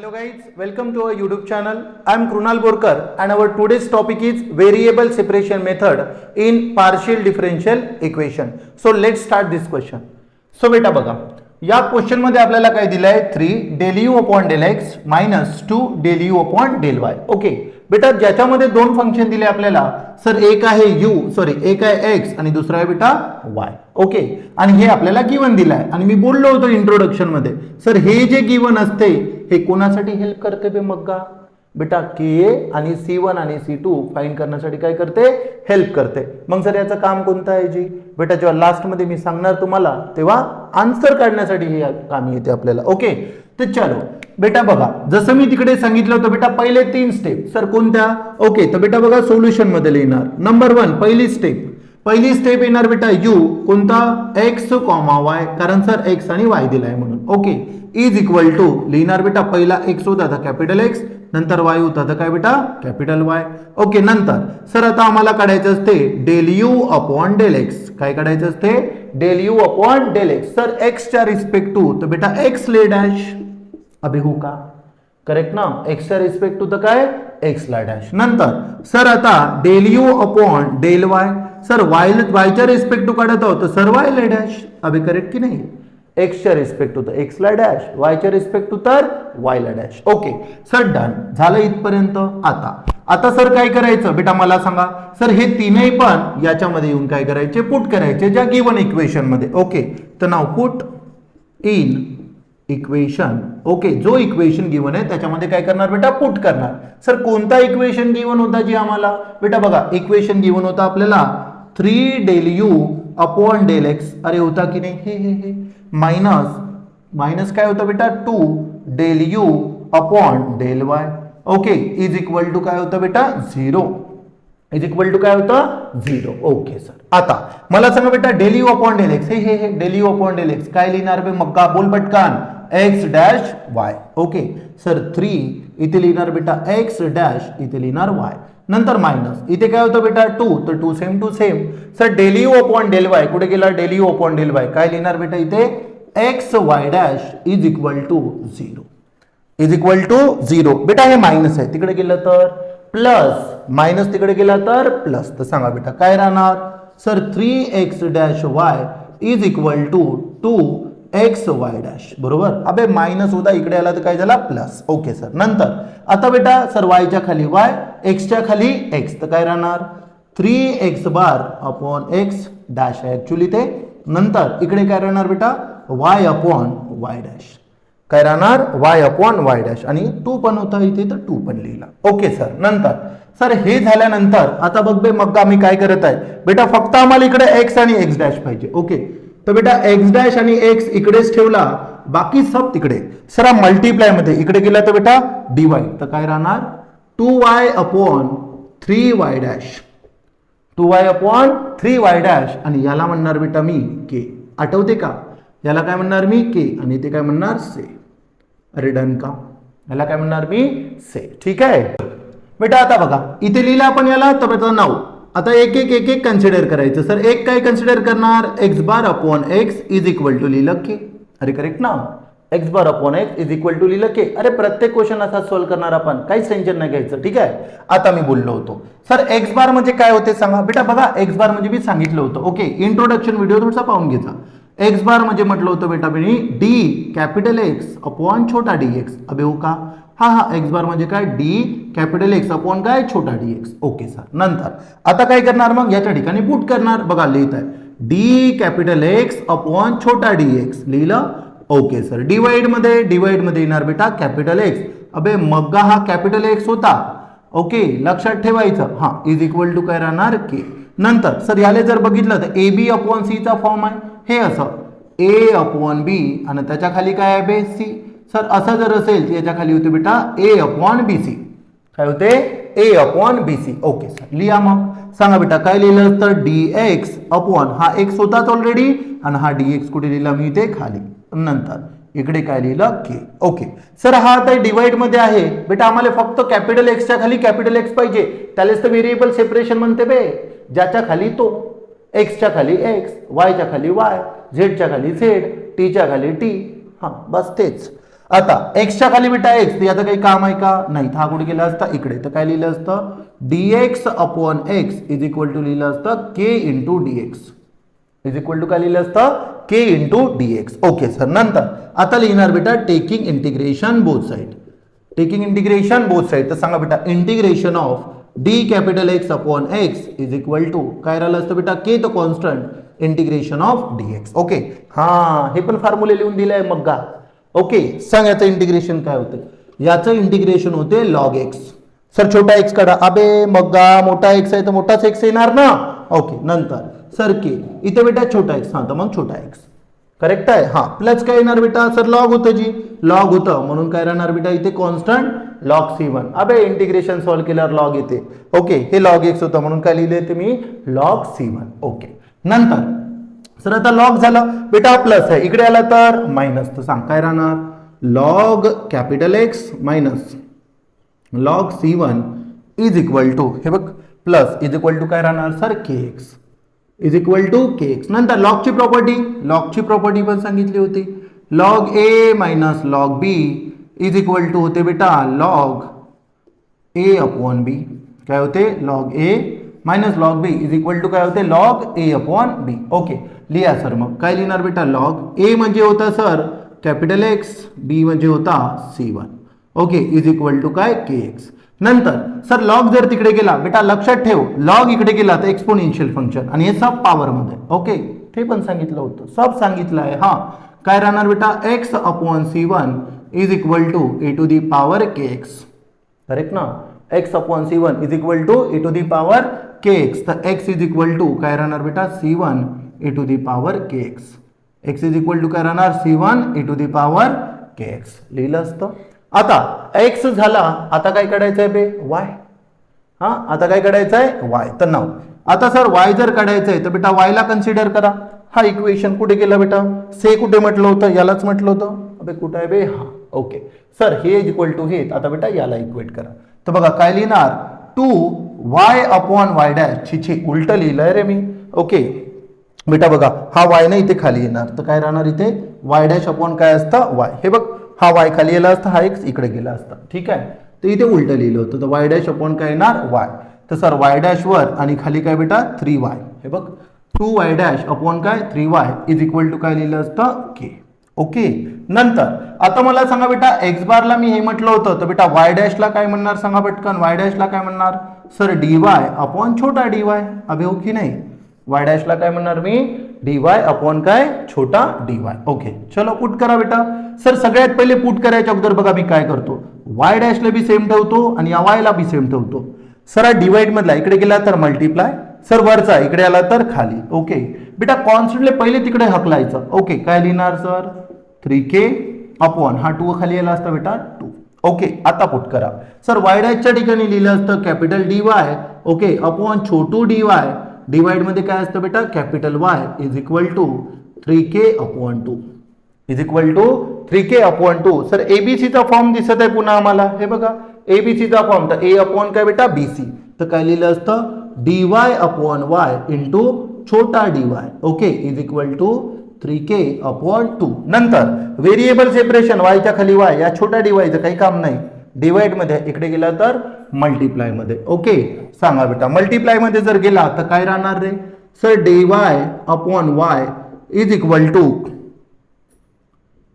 Hello guys, welcome to our YouTube channel. I am Krunal Borkar and our today's topic is variable separation method in partial differential equation. So let's start this question. So बेटा बघा, या question मध्ये आपल्याला काय दिलं आहे 3 del u upon del x minus 2 del u upon del y. Okay बेटा ज्याच्यामध्ये दोन फंक्शन दिले आपल्याला सर एक आहे u एक आहे x आणि दुसरा आहे बेटा y. ओके आणि हे आपल्याला गिवन दिलं आहे आणि मी बोललो होतो इंट्रोडक्शन मध्ये सर हे जे गिवन असते हे कोणासाठी हेल्प करते बे मग्गा बेटा के आणि C1 आणि C2 फाइंड करण्यासाठी काय करते हेल्प करते. मग सर याचं काम कोणतं आहे जी बेटा जेव्हा लास्ट मध्ये मी सांगणार तुम्हाला तेव्हा आन्सर काढण्यासाठी हे काम येते आपल्याला. ओके तर चलो बेटा बघा जसं मी तिकडे सांगितलं होतं बेटा पहिले 3 स्टेप सर कोणत्या. ओके तर बेटा बघा सोल्युशन मध्ये लिहिणार नंबर 1 पहिली स्टेप येणार बेटा u कोणता x, y कारण सर x आणि y दिलाय म्हणून. ओके इज इक्वल टू लिहिणार बेटा पहिला x होता तर कॅपिटल x नंतर y होता तर काय बेटा कॅपिटल y. ओके नंतर सर आता आम्हाला काढायचं असते del u upon del x. काय काढायचं असते del u upon del x. Sir x च्या रिस्पेक्ट टू तर बेटा x ले डॅश अबे हो का करेक्ट ना x च्या रिस्पेक्ट टू तर काय x ला डॅश. नंतर सर आता del u upon del y sir y च्या रिस्पेक्ट टू काढत आहोत तर सर y ला डॅश अबे करेक्ट की नाही x च्या रिस्पेक्ट टू तर x ला डॅश y च्या रिस्पेक्ट टू तर y ला डॅश. ओके सर डन झालं इथपर्यंत. आता सर काय करायचं बेटा मला सांगा सर हे तीनही पण याच्यामध्ये येऊन काय करायचे पुट करायचे ज्या गिवन इक्वेशन मध्ये. ओके तर नाव पुट इन इक्वेशन. ओके जो इक्वेशन गिवन आहे त्याच्यामध्ये काय करणार बेटा पुट करणार. सर कोणता इक्वेशन गिवन होता जी आम्हाला बेटा बघा इक्वेशन गिवन होता आपल्याला 3 del u upon del x. अरे होता की नाही हे मायनस काय होतं बेटा 2 del u upon del y. Okay is equal to काय होतं बेटा 0 इज इक्वल टू काय होतं 0. ओके सर आता मला सांगा बेटा del u upon del x हे del u upon del x काय लिहिणार बे मग्गा बोल पटकन x dash y. Okay sir 3 इथे लिहिणार बेटा x डॅश इथे लिहिणार y नंतर मायनस इथे काय होतं बेटा 2 तर 2 same to same. Sir del u upon del y कुठे गेला del u upon del y काय लिहिणार बेटा इथे x y dash is equal to 0 बेटा हे मायनस आहे तिकडे गेलं तर प्लस मायनस तिकडे गेला तर प्लस. तर सांगा बेटा काय राहणार sir 3x dash y is equal to 2xy dash बरोबर. अबे मायनस होता इकडे आला तर काय झाला प्लस. ओके सर नंतर आता बेटा सर y च्या खाली y x च्या खाली x तर काय राहणार 3x बार अपॉन x डॅश आहे ऍक्च्युअली ते. नंतर इकडे काय राहणार बेटा y अपॉन y डॅश काय राहणार y अपॉन y डॅश आणि 2 पण होता इथे तर 2 पण लिहिला. ओके सर नंतर सर हे झाल्यानंतर आता बघ बे मग आम्ही काय करत आहे बेटा फक्त आम्हाला इकडे x आणि x डॅश पाहिजे. ओके तर बेटा x डॅश आणि x इकडेच ठेवला बाकी सब तिकडे. सर मल्टीप्लाय मध्ये इकडे गेला तर बेटा dy तर काय राहणार 2y upon 3y dash 2y upon 3y dash आणि याला म्हणणार बेटा मी k. आठवते का याला काय म्हणणार मी k आणि ते काय म्हणणार से. अरे डन का याला काय म्हणणार मी से. ठीक आहे बेटा आता बघा इथे लिहिलं आपण याला तर बेटा नाव आता एक कन्सिडर करायचं. सर एक काय कन्सिडर करणार x bar upon x is equal to लिहिलं k. अरे करेक्ट ना x bar upon x is equal to लिहिलं k. अरे प्रत्येक क्वेश्चन असा सॉल्व्ह करणार आपण काहीच टेन्शन नाही घ्यायचं. ठीक आहे आता मी बोललो होतो सर x बार म्हणजे काय होते सांगा बेटा बघा x बार म्हणजे मी सांगितलं होतं. ओके इंट्रोडक्शन व्हिडिओ थोडासा पाहून घ्यायचा. x बार म्हणजे म्हटलं होतं बेटा मी d कॅपिटल x अपॉन छोटा dx. अबे हो का हा x बार म्हणजे काय d कॅपिटल x अपॉन काय छोटा dx. ओके सर नंतर आता काय करणार मग याच्या ठिकाणी पुट करणार बघा लिहित आहे d कॅपिटल x अपॉन छोटा dx लिहिलं. ओके सर डिवाइड मध्ये येणार बेटा कॅपिटल x. अबे मग्गा हा कॅपिटल x होता. ओके लक्षात ठेवायचं हा इज इक्वल टू काय राहणार k. नंतर सर याले जर बघितलं तर ए बी अपॉन सी चा फॉर्म आहे हे असं a अपॉन b आणि त्याच्या खाली काय आहे बे c. सर असं जर असेल तर याच्या खाली होते बेटा a अपॉन बी सी काय होते a upon B C. Okay sir लिहा मग सांगा बेटा काय लिहिलं तर dx अपॉन हा x होताच ऑलरेडी आणि हा dx कुठे लिहिला मी इथे खाली नंतर इकडे काय लिहिलं k. ओके सर हा आता डिवाइड मध्ये आहे बेटा आम्हाला फक्त कॅपिटल x च्या खाली कॅपिटल x पाहिजे त्यालाच तर व्हेरिएबल सेपरेशन म्हणते बे. ज्याच्या खाली तो x च्या खाली x y च्या खाली y z च्या खाली z t च्या खाली t. हा बस तेच. आता एक्सच्या खाली बेटा एक्स, याचं काही काम आहे का नाही, हा कुठे गेला असता इकडे, तर काय लिहिलं असतं dx upon X is equal to लिहिलं असतं k into dx is equal to काय लिहिलं असतं k into dx. Okay sir. नंतर आता लिहिणार बेटा taking integration both side. Taking integration both side, तर सांगा बेटा integration of D capital X upon X is equal to काय राहिलं असतं बेटा k तो constant integration of dx. Okay, हा हे पण फॉर्म्युले लिहून दिलंय मग. ओके, सांग याचं इंटिग्रेशन काय होते. याचं इंटिग्रेशन होते लॉग एक्स. सर छोटा एक्स काढा. अबे मग्गा मोठा एक्स आहे तर मोठाच एक्स येणार ना. ओके, नंतर सर के इथे बेटा छोटा एक्स, हा तर मग छोटा एक्स करेक्ट आहे. हा प्लस काय येणार बेटा सर लॉग होतं जी लॉग होतं म्हणून काय राहणार बेटा इथे कॉन्स्टंट लॉग C1. अबे इंटिग्रेशन सॉल्व्ह केल्यावर लॉग येते. ओके, हे लॉग एक्स होतं म्हणून काय लिहिले ते मी लॉग C1. ओके, नंतर सर आता लॉग झालं बेटा प्लस आहे, इकडे आला तर मायनस, तर सांग काय राहणार log capital X minus log C1 is equal to हे बघ प्लस इज इक्वल टू काय राहणार sir kx is equal to kx. नंतर लॉगची प्रॉपर्टी पण सांगितली होती log a minus log b is equal to होते बेटा लॉग a अपॉन b. काय होते log a minus log b is equal to काय होते log a upon b. Okay, लिहा सर. मग काय लिहिणार बेटा लॉग a म्हणजे होता सर कॅपिटल एक्स, b म्हणजे होता C1. Okay, is equal to काय kx. नंतर सर लॉग जर तिकडे गेला बेटा लक्षात ठेव लॉग इकडे गेला तर एक्सपोनेन्शियल फंक्शन आणि हे सब पॉवर मध्ये. ओके, ते पण सांगितलं होतं, सब सांगितलं आहे. हा काय राहणार बेटा x upon C1 is equal to e to the power kx. Correct ना. x upon C1 is equal to e to the power kx. तर x इज इक्वल टू काय राहणार बेटा C1 e to the power kx. x is equal to काय राहणार C1 e to the power kx. लिहिलं असतं. आता x झाला, आता काय काढायचं आहे बे y. हा आता काय काढायचं आहे y. तर नाव आता सर y जर काढायचं आहे तर बेटा y ला कन्सिडर करा. हा इक्वेशन कुठे गेला बेटा से कुठे म्हटलं होतं यालाच म्हटलं होतं. अबे कुठे आहे बे हा. ओके सर हे इज इक्वल टू हे, आता बेटा याला इक्वेट करा. तर बघा काय लिहिणार 2y अपॉन y डॅश. छी उलट लिहिलंय रे मी. ओके बेटा बघा हा y नाही इथे खाली येणार तर काय राहणार इथे y डॅश अपॉन काय असतं y. हे बघ हा y खाली गेला असता हा x इकडे गेला असता. ठीक आहे, तर इथे उलट लिहिलं होतं तर y डॅश अपॉन काय येणार y. तर सर y डॅश वर आणि खाली काय बेटा 3y. हे बघ 2y डॅश अपॉन काय 3y इज इक्वल टू काय लिहिलं असतं k. ओके, नंतर आता मला सांगा बेटा x बारला मी हे म्हटलं होतं तर बेटा y डॅशला काय म्हणणार सांगा पटकन. y डॅशला काय म्हणणार सर dy अपॉन छोटा dy. अबे हो की नाही. y डॅशला काय म्हणणार मी dy अपॉन काय छोटा dy. ओके चलो पुट करा बेटा. सर सगळ्यात पहिले पुट करायच्या अगोदर बघा मी काय करतो y डॅशला बी सेम ठेवतो आणि या y ला बी सेम ठेवतो. सर डिवाइड मधला इकडे गेला तर मल्टिप्लाय, सर वरचा इकडे आला तर खाली. ओके बेटा कॉन्स्टंटले पहिले तिकडे हकलायचं. ओके काय लिहिणार सर 3k अपॉन हा 2 खाली आला असता बेटा 2. ओके आता पुट करा. सर y डॅशच्या ठिकाणी लिहिलं असतं कॅपिटल dy. ओके अपॉन छोटू dy. डिवाइड मध्ये काय असतं बेटा capital Y is equal to 3k upon 2 is equal to 3k upon 2. Sir एबीसीचा फॉर्म दिसत आहे पुन्हा आम्हाला. हे बघा एबीसीचा फॉर्म तर a अपॉन काय बेटा bc. तर काय लिहिलं असतं dy अपॉन y इंटू छोटा dy. Okay is equal to 3k upon 2. नंतर व्हेरिएबल सेपरेशन y च्या खाली y, या छोट्या dy चं काही काम नाही. डिवाइड मध्ये इकडे गेला तर मल्टिप्लाय मध्ये. ओके सांगा बेटा मल्टिप्लाय मध्ये जर गेला तर काय राहणार रे sir dy upon y is equal to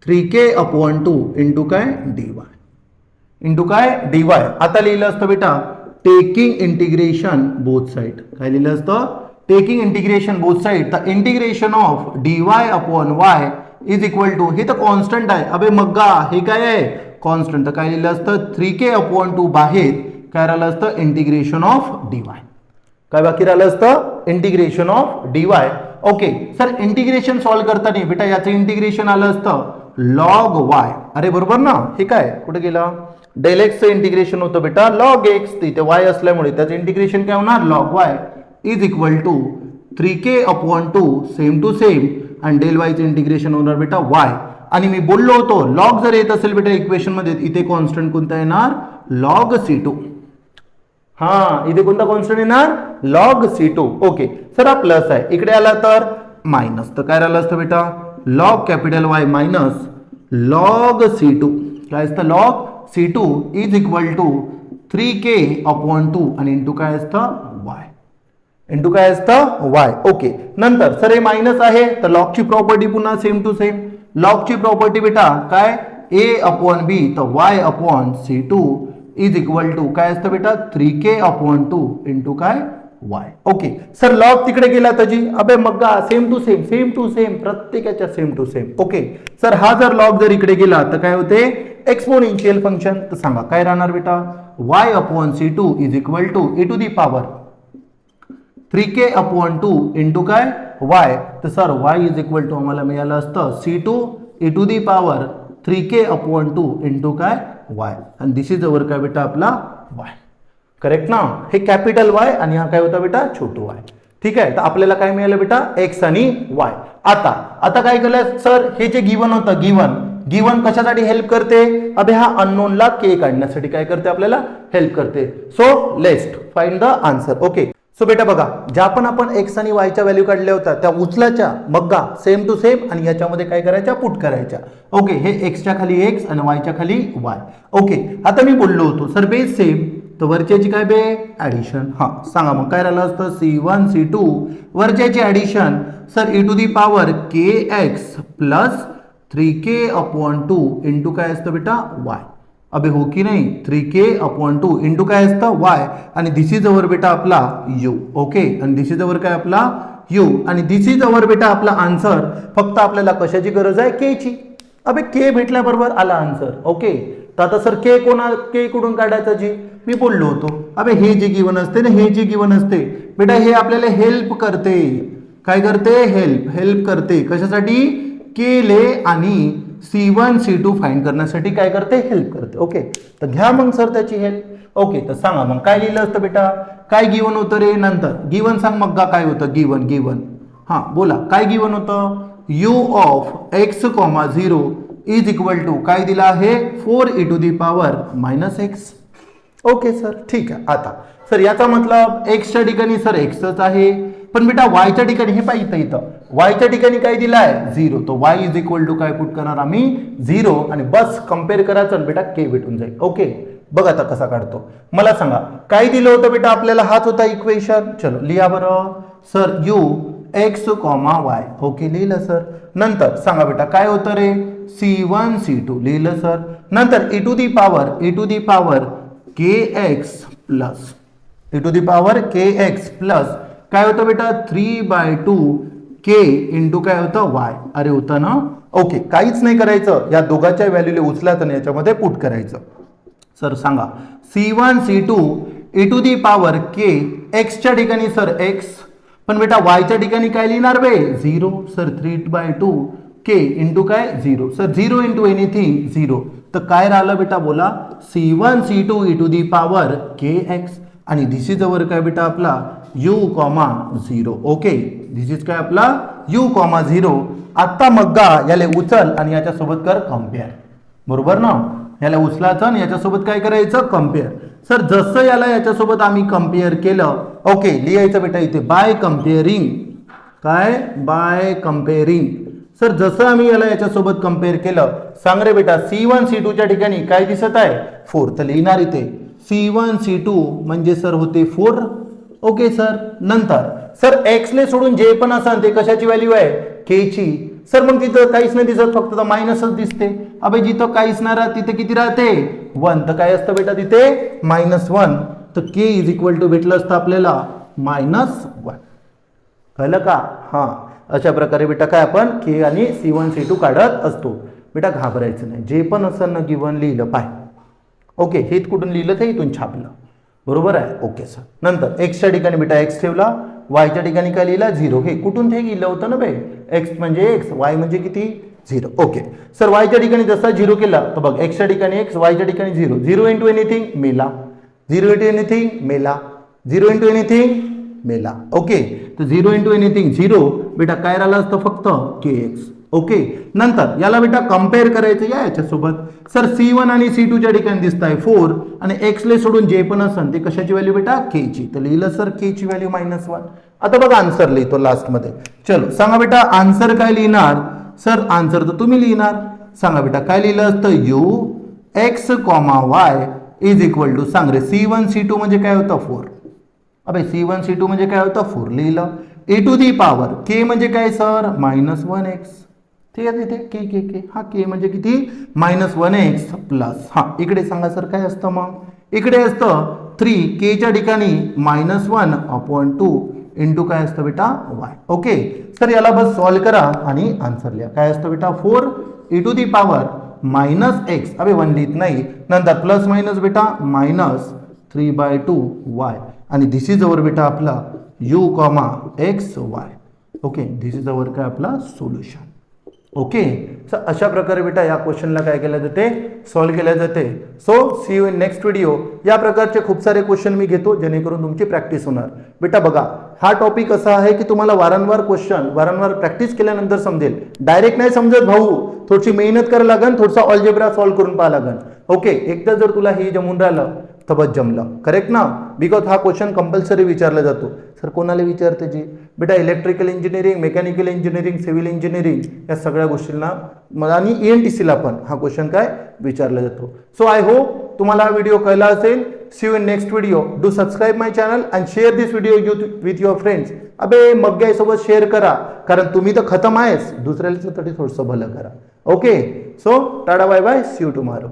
3k upon 2 into काय dy इंटू काय dy. आता लिहिलं असतं बेटा टेकिंग इंटिग्रेशन बोथ साइड. काय लिहिलं असतं टेकिंग इंटिग्रेशन बोथ साइड. तर integration of dy upon y is equal to हे तर कॉन्स्टंट आहे. अबे मग्गा हे काय आहे कॉन्स्टंट. तर काय लिहिलं असतं 3k अपॉन 2 बाहेर काय राहिलं असतं इंटिग्रेशन ऑफ dy. काय बाकी राहिलं असतं integration of dy. Okay sir integration solve करताना बेटा याचं इंटिग्रेशन आलं असतं लॉग y. अरे बरोबर ना. हे काय कुठे गेला डेल एक्सचं इंटिग्रेशन होतं बेटा लॉग एक्स. इथे y असल्यामुळे त्याचं इंटिग्रेशन काय होणार log y is equal to 3k upon 2 same to same आणि डेल वायचं इंटिग्रेशन होणार बेटा y. आणि मी बोललो होतो लॉग जर येत असेल बेटा इक्वेशन मध्ये इथे कॉन्स्टंट कोणता येणार लॉग C2. हा इथे कोणता कॉन्स्टंट येणार लॉग C2. ओके सर हा प्लस आहे इकडे आला तर मायनस. तर काय राहिलं असतं बेटा log capital Y minus log C2. काय असतं log C2 is equal to 3k upon 2 आणि इंटू काय असतं y, इंटू काय असतं y. ओके, नंतर सर हे मायनस आहे तर लॉगची प्रॉपर्टी पुन्हा सेम टू सेम. लॉगची प्रॉपर्टी बेटा काय a अपॉन b तर y upon C2 is equal to काय असतं बेटा 3k अपॉन 2 इंटू काय y. ओके सर लॉग तिकडे गेला तर जी अबे मग same to same, same to same, प्रत्येकाच्या same to same. Okay sir हा जर लॉग जर इकडे गेला तर काय होते एक्सपोनेन्शियल फंक्शन. तर सांगा काय राहणार बेटा y upon C2 is equal to e to the power 3k upon 2 into काय y. तर sir y is equal to आम्हाला मिळालं असतं C2 e to the power 3k upon 2 into काय y आणि दिस इज अवर काय बेटा आपला y. करेक्ट ना, हे कॅपिटल Y आणि हा काय होता बेटा छोटू y. ठीक आहे, तर आपल्याला काय मिळालं बेटा x आणि y. आता काय केलं सर हे जे गिवन होतं गिवन कशासाठी हेल्प करते अबे हा अननोनला k काढण्यासाठी काय करते आपल्याला हेल्प करते. So let's find the answer. Okay so बेटा बघा ज्या पण आपण x आणि y च्या व्हॅल्यू काढल्या होत्या त्या उचलाच्या मग्गा सेम टू सेम आणि याच्यामध्ये काय करायच्या पुट करायच्या. ओके हे x च्या खाली x आणि y च्या खाली y. ओके आता मी बोललो होतो सर बेस सेम तर वरच्याची काय बे ऍडिशन. हा सांगा मग काय राहिलं असतं C1 C2 वरच्याची addition sir e to the power kx plus 3k upon 2 into काय असतं बेटा y. अबे हो की नाही 3k अपॉन 2 इंटू काय असतं y आणि दिस इज अवर बेटा आपला u. ओके आणि दिस इज अवर काय आपला u आणि दिस इज अवर बेटा आपला आन्सर. फक्त आपल्याला कशाची गरज आहे k ची. अबे k भेटल्याबरोबर आला आन्सर. ओके तर आता सर k कुठून काढायचं जी मी बोललो होतो. अबे हे जे गिवन असते ना हे जे गिवन असते बेटा हे आपल्याला हेल्प करते. काय करते हेल्प करते कशासाठी केले आणि C1 C2 फाइंड करण्यासाठी काय करते हेल्प करते. ओके तर घ्या मग सर त्याची हेल्प. ओके तर सांगा मग काय लिहिलं असतं बेटा काय गिवन होतं रे. नंतर गिवन सांग मग काय होतं गिवन. हा बोला काय गिवन होतं u of x, 0 is equal to काय दिला आहे 4 e to the power -x. Okay sir ठीक आहे. आता सर याचा मतलब x च्या ठिकाणी सर xच आहे पण बेटा y च्या ठिकाणी हे पाहिजे इथं y च्या ठिकाणी काय दिला आहे 0 तो y इज इक्वल टू काय पुट करणार आम्ही 0 आणि बस कंपेअर करायचं बेटा k भेटून जाईल. ओके बघ आता कसा काढतो मला सांगा काय दिलं होतं बेटा आपल्याला हाच होता इक्वेशन. चलो लिहा बरं sir u x, y. Okay लिहिलं सर. नंतर सांगा बेटा काय होतं रे C1 C2 लिहिलं सर. नंतर e to the power kx plus काय होतं बेटा 3/2 k इंटू काय होतं y. अरे होतं ना. ओके काहीच नाही करायचं या दोघांच्या व्हॅल्यूला उचलायचं आणि याच्यामध्ये पुट करायचं. सर सांगा C1 C2 e to the power k x च्या ठिकाणी सर x पण बेटा y च्या ठिकाणी काय लिहिणार बे 0 सर 3/2 k इंटू काय 0 सर 0 इंटू एनिथिंग 0 तर काय राहिलं बेटा बोला C1 C2 e to the power kx आणि दिस इज अवर काय बेटा आपला u, 0. ओके दिस इज काय आपला u, 0. आता मग्गा याला उचल आणि याच्यासोबत कर कम्पेअर. बरोबर ना याला उचलायचं आणि याच्यासोबत काय करायचं कम्पेअर. सर जसं याला याच्यासोबत आम्ही कम्पेअर केलं ओके लिहायचं बेटा इथे बाय कम्पेअरिंग. सर जसं आम्ही याला याच्यासोबत कम्पेअर केलं सांग रे बेटा C1 C2 च्या ठिकाणी काय दिसत आहे 4 तर लिहिणार इथे C1 C2 म्हणजे सर होते 4. ओके सर नंतर सर x ले सोडून जे पण असेल ते कशाची व्हॅल्यू आहे k ची. सर मग तिथं काहीच नाही दिसत फक्त मायनसच दिसते. अबे जिथं काहीच नाही राहत तिथे किती राहते 1 तर काय असतं बेटा तिथे -1 तर k इज इक्वल टू भेटलं असतं आपल्याला -1. कळलं का. हा अशा प्रकारे बेटा काय आपण k आणि C1 C2 काढत असतो. बेटा घाबरायचं नाही जे पण असं ना गिवन लिहिलं पाय. ओके हे कुठून लिहिलं ते इथून छापलं बरोबर आहे. ओके सर नंतर x च्या ठिकाणी बेटा x ठेवला y च्या ठिकाणी काय लिहिला 0 हे कुठून ते लिहिलं होतं ना बे x म्हणजे x y म्हणजे किती 0. ओके सर y च्या ठिकाणी जसा 0 केला तर बघ x च्या ठिकाणी x y च्या ठिकाणी 0 इंटू एनिथिंग मेला 0 इंटू एनिथिंग मेला. ओके तर 0 इंटू एनिथिंग 0 बेटा काय राहिलं असतं फक्त kx. ओके नंतर याला बेटा कंपेअर करायचं याच्यासोबत सर C1 आणि C2 च्या ठिकाणी दिसत आहे 4 आणि x ले सोडून जे पण असेल ते कशाची व्हॅल्यू बेटा k ची तर लिहिलं सर k ची व्हॅल्यू -1. आता बघा आन्सर लिहितो लास्ट मध्ये. चलो सांगा बेटा आन्सर काय लिहिणार. सर आन्सर तर तुम्ही लिहिणार. सांगा बेटा काय लिहिलं असतं u X comma Y is equal to सांग रे C1 C2 म्हणजे काय होतं 4. अबे C1 C2 म्हणजे काय होतं 4 लिहिलं. ए टू दी पॉवर के म्हणजे काय सर -1x. ठीक आहे तिथे के के के हा के म्हणजे किती -1x प्लस हा इकडे सांगा सर काय असतं मग इकडे असतं 3 के च्या ठिकाणी -1/2 इंटू काय असतं बेटा वाय. ओके सर याला बस सॉल्व करा आणि आन्सर लिहा. काय असतं बेटा 4 e to the power -x अबे 1 लिहित नाही नंतर प्लस मायनस बेटा -3/2 वाय आणि धिस इज अवर बेटा आपला u comma x Y. Okay this is our काय आपला सोल्युशन. ओके सर अशा प्रकारे बेटा या क्वेश्चनला काय केलं जाते सॉल्व केल्या जाते. So see you in next video. या प्रकारचे खूप सारे क्वेश्चन मी घेतो जेणेकरून तुमची प्रॅक्टिस होणार. बेटा बघा हा टॉपिक असा आहे की तुम्हाला वारंवार क्वेश्चन वारंवार प्रॅक्टिस केल्यानंतर समजेल. डायरेक्ट नाही समजत भाऊ थोडीशी मेहनत करायला लागेल थोडसा ऑल्जेब्रा सॉल्व करून पाहा लागेल. ओके एकदा जर तुला हे जमून राहिलं तर बस जमलं करेक्ट ना. बिकॉज हा क्वेश्चन कंपल्सरी विचारला जातो. सर कोणाला विचारते जी बेटा electrical engineering mechanical engineering civil engineering या सगळ्या गोष्टींना आणि ENTCला पण हा क्वेश्चन काय विचारला जातो. सो आय होप तुम्हाला हा व्हिडिओ कळला असेल. See you in next video. Do subscribe my channel and share this video with your friends. अबे मग सोबत शेअर करा कारण तुम्ही तर खतम आहेस दुसऱ्याचं तरी थोडंसं भलं करा. Okay so tata bye bye see you tomorrow.